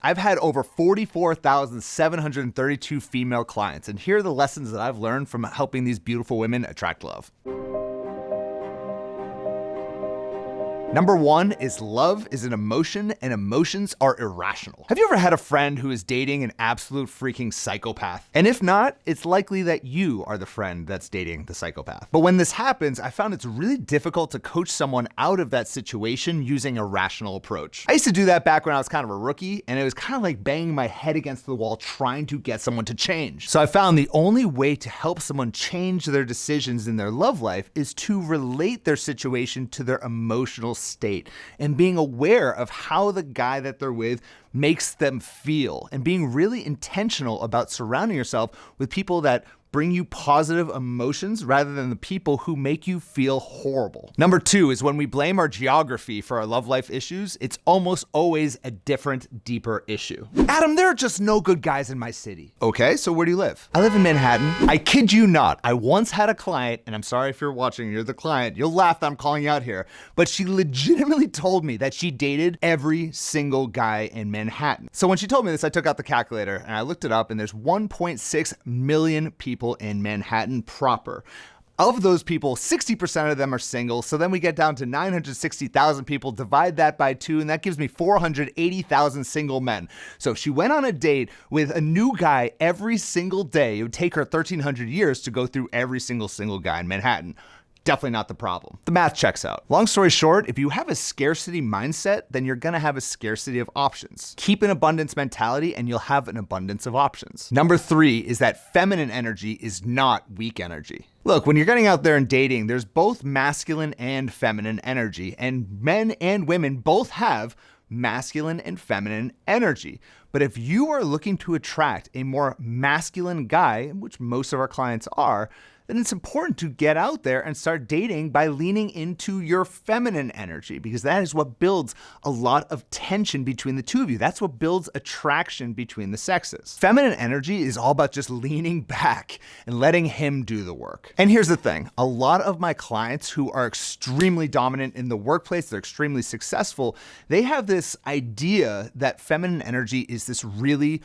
I've had over 44,732 female clients, and here are the lessons that I've learned from helping these beautiful women attract love. Number one is love is an emotion and emotions are irrational. Have you ever had a friend who is dating an absolute freaking psychopath? And if not, it's likely that you are the friend that's dating the psychopath. But when this happens, I found it's really difficult to coach someone out of that situation using a rational approach. I used to do that back when I was kind of a rookie, and it was kind of like banging my head against the wall trying to get someone to change. So I found the only way to help someone change their decisions in their love life is to relate their situation to their emotional state and being aware of how the guy that they're with makes them feel and being really intentional about surrounding yourself with people that bring you positive emotions rather than the people who make you feel horrible. Number two is when we blame our geography for our love life issues, it's almost always a different, deeper issue. Adam, there are just no good guys in my city. Okay, so where do you live? I live in Manhattan. I kid you not, I once had a client, and I'm sorry if you're watching, you're the client, you'll laugh that I'm calling you out here, but she legitimately told me that she dated every single guy in Manhattan. So when she told me this, I took out the calculator and I looked it up, and there's 1.6 million people in Manhattan proper. Of those people, 60% of them are single. So then we get down to 960,000 people, divide that by 2, and that gives me 480,000 single men. So if she went on a date with a new guy every single day, it would take her 1,300 years to go through every single guy in Manhattan. Definitely not the problem. The math checks out. Long story short, if you have a scarcity mindset, then you're gonna have a scarcity of options. Keep an abundance mentality and you'll have an abundance of options. Number three is that feminine energy is not weak energy. Look, when you're getting out there and dating, there's both masculine and feminine energy, and men and women both have masculine and feminine energy. But if you are looking to attract a more masculine guy, which most of our clients are, then it's important to get out there and start dating by leaning into your feminine energy, because that is what builds a lot of tension between the two of you. That's what builds attraction between the sexes. Feminine energy is all about just leaning back and letting him do the work. And here's the thing, a lot of my clients who are extremely dominant in the workplace, they're extremely successful, they have this idea that feminine energy is this really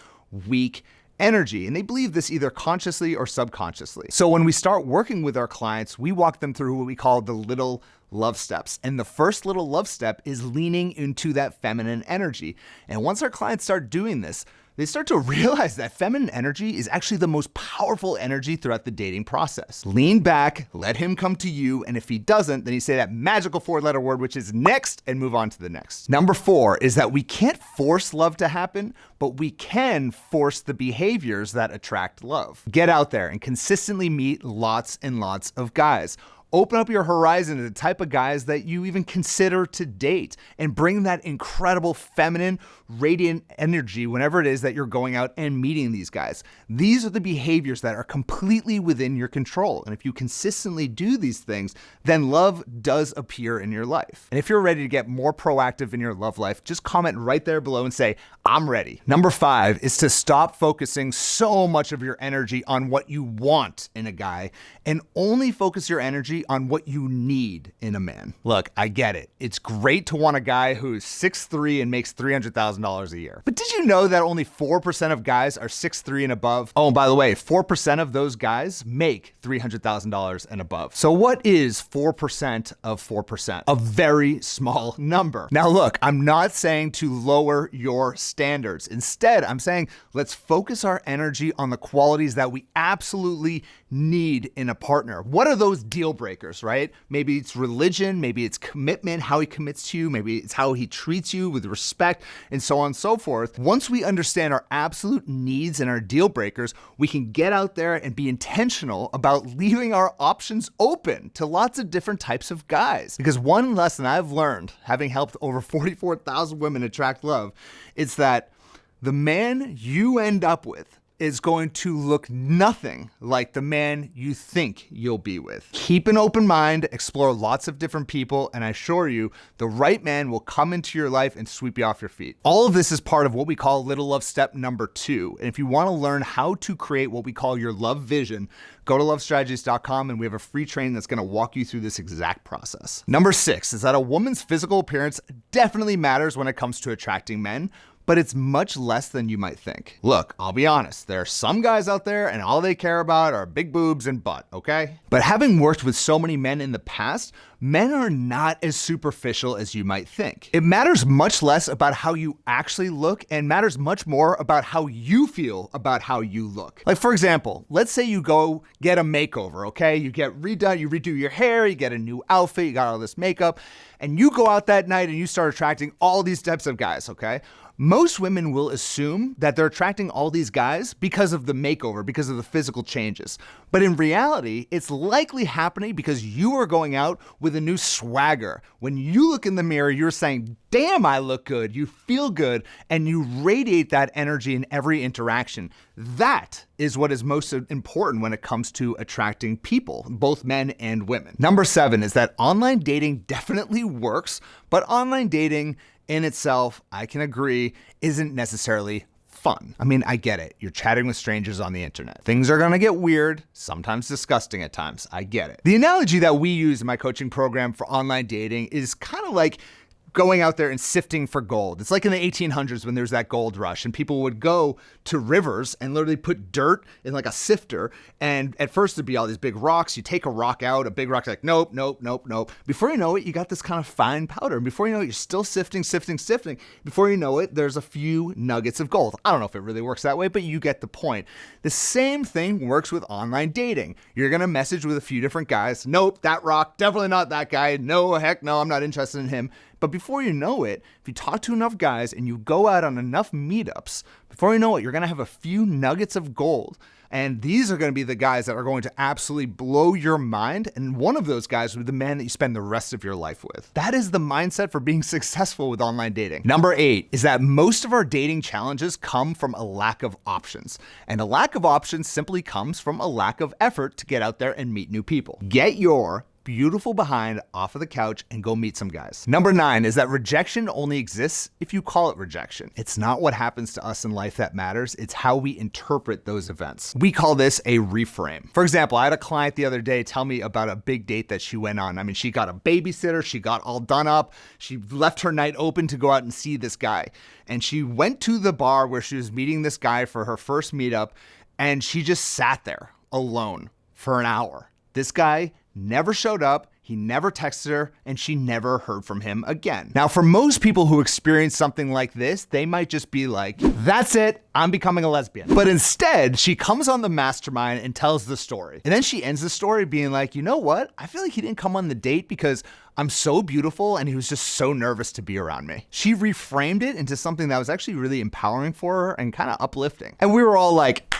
weak energy, and they believe this either consciously or subconsciously. So when we start working with our clients, we walk them through what we call the little love steps. And the first little love step is leaning into that feminine energy. And once our clients start doing this, they start to realize that feminine energy is actually the most powerful energy throughout the dating process. Lean back, let him come to you, and if he doesn't, then you say that magical 4-letter word, which is next, and move on to the next. Number four is that we can't force love to happen, but we can force the behaviors that attract love. Get out there and consistently meet lots and lots of guys. Open up your horizon to the type of guys that you even consider to date, and bring that incredible feminine, radiant energy whenever it is that you're going out and meeting these guys. These are the behaviors that are completely within your control. And if you consistently do these things, then love does appear in your life. And if you're ready to get more proactive in your love life, just comment right there below and say, I'm ready. Number five is to stop focusing so much of your energy on what you want in a guy and only focus your energy on what you need in a man. Look, I get it. It's great to want a guy who's 6'3" and makes $300,000 a year. But did you know that only 4% of guys are 6'3" and above? Oh, and by the way, 4% of those guys make $300,000 and above. So what is 4% of 4%? A very small number. Now look, I'm not saying to lower your standards. Instead, I'm saying let's focus our energy on the qualities that we absolutely need in a partner. What are those deal breakers, right? Maybe it's religion, maybe it's commitment, how he commits to you, maybe it's how he treats you with respect, and so on and so forth. Once we understand our absolute needs and our deal breakers, we can get out there and be intentional about leaving our options open to lots of different types of guys. Because one lesson I've learned, having helped over 44,000 women attract love, is that the man you end up with is going to look nothing like the man you think you'll be with. Keep an open mind, explore lots of different people, and I assure you, the right man will come into your life and sweep you off your feet. All of this is part of what we call Little Love Step number 2. And if you want to learn how to create what we call your love vision, go to lovestrategies.com and we have a free training that's going to walk you through this exact process. Number 6 is that a woman's physical appearance definitely matters when it comes to attracting men, but it's much less than you might think. Look, I'll be honest, there are some guys out there and all they care about are big boobs and butt, okay? But having worked with so many men in the past, men are not as superficial as you might think. It matters much less about how you actually look and matters much more about how you feel about how you look. Like, for example, let's say you go get a makeover, okay? You get redone, you redo your hair, you get a new outfit, you got all this makeup, and you go out that night and you start attracting all these types of guys, okay? Most women will assume that they're attracting all these guys because of the makeover, because of the physical changes. But in reality, it's likely happening because you are going out with a new swagger. When you look in the mirror, you're saying, damn, I look good. You feel good, and you radiate that energy in every interaction. That is what is most important when it comes to attracting people, both men and women. Number 7 is that online dating definitely works, but online dating in itself, I can agree, isn't necessarily fun. I mean, I get it. You're chatting with strangers on the internet. Things are gonna get weird, sometimes disgusting at times. I get it. The analogy that we use in my coaching program for online dating is kind of like going out there and sifting for gold. It's like in the 1800s when there's that gold rush and people would go to rivers and literally put dirt in like a sifter. And at first it'd be all these big rocks. You take a rock out, a big rock's like, nope, nope, nope, nope. Before you know it, you got this kind of fine powder. And before you know it, you're still sifting. Before you know it, there's a few nuggets of gold. I don't know if it really works that way, but you get the point. The same thing works with online dating. You're gonna message with a few different guys. Nope, that rock, definitely not that guy. No, heck no, I'm not interested in him. But before you know it, if you talk to enough guys and you go out on enough meetups, before you know it, you're gonna have a few nuggets of gold. And these are gonna be the guys that are going to absolutely blow your mind. And one of those guys will be the man that you spend the rest of your life with. That is the mindset for being successful with online dating. Number 8 is that most of our dating challenges come from a lack of options. And a lack of options simply comes from a lack of effort to get out there and meet new people. Get your beautiful behind off of the couch and go meet some guys. Number 9 is that rejection only exists if you call it rejection. It's not what happens to us in life that matters. It's how we interpret those events. We call this a reframe. For example, I had a client the other day tell me about a big date that she went on. I mean, she got a babysitter, she got all done up, she left her night open to go out and see this guy. And she went to the bar where she was meeting this guy for her first meetup, and she just sat there alone for an hour. This guy never showed up, he never texted her, and she never heard from him again. Now, for most people who experience something like this, they might just be like, that's it, I'm becoming a lesbian. But instead, she comes on the mastermind and tells the story. And then she ends the story being like, you know what? I feel like he didn't come on the date because I'm so beautiful and he was just so nervous to be around me. She reframed it into something that was actually really empowering for her and kind of uplifting. And we were all like,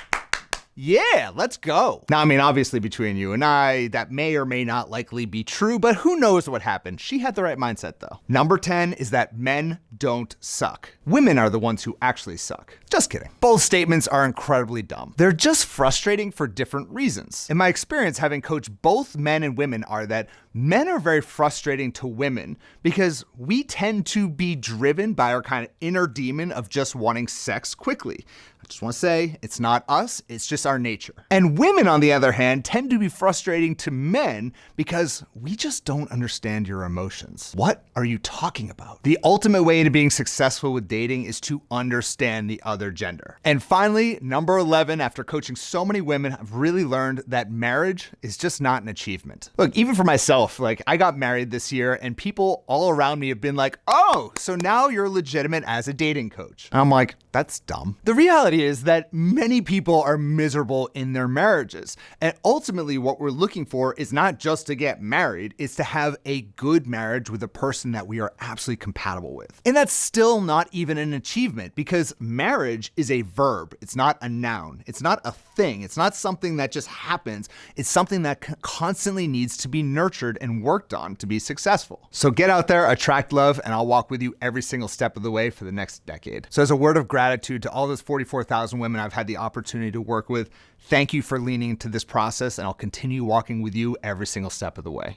yeah, let's go. Now, I mean, obviously between you and I, that may or may not likely be true, but who knows what happened. She had the right mindset though. Number 10 is that men don't suck. Women are the ones who actually suck. Just kidding. Both statements are incredibly dumb. They're just frustrating for different reasons. In my experience, having coached both men and women are that men are very frustrating to women because we tend to be driven by our kind of inner demon of just wanting sex quickly. I just want to say, it's not us, it's just our nature. And women, on the other hand, tend to be frustrating to men because we just don't understand your emotions. What are you talking about? The ultimate way to being successful with dating is to understand the other gender. And finally, number 11, after coaching so many women, I've really learned that marriage is just not an achievement. Look, even for myself, like I got married this year and people all around me have been like, oh, so now you're legitimate as a dating coach. And I'm like, that's dumb. The reality is that many people are miserable in their marriages. And ultimately what we're looking for is not just to get married, it's to have a good marriage with a person that we are absolutely compatible with. And that's still not even an achievement because marriage is a verb. It's not a noun. It's not a thing. It's not something that just happens. It's something that constantly needs to be nurtured and worked on to be successful. So get out there, attract love, and I'll walk with you every single step of the way for the next decade. So as a word of gratitude to all those 44,000 women I've had the opportunity to work with, thank you for leaning into this process, and I'll continue walking with you every single step of the way.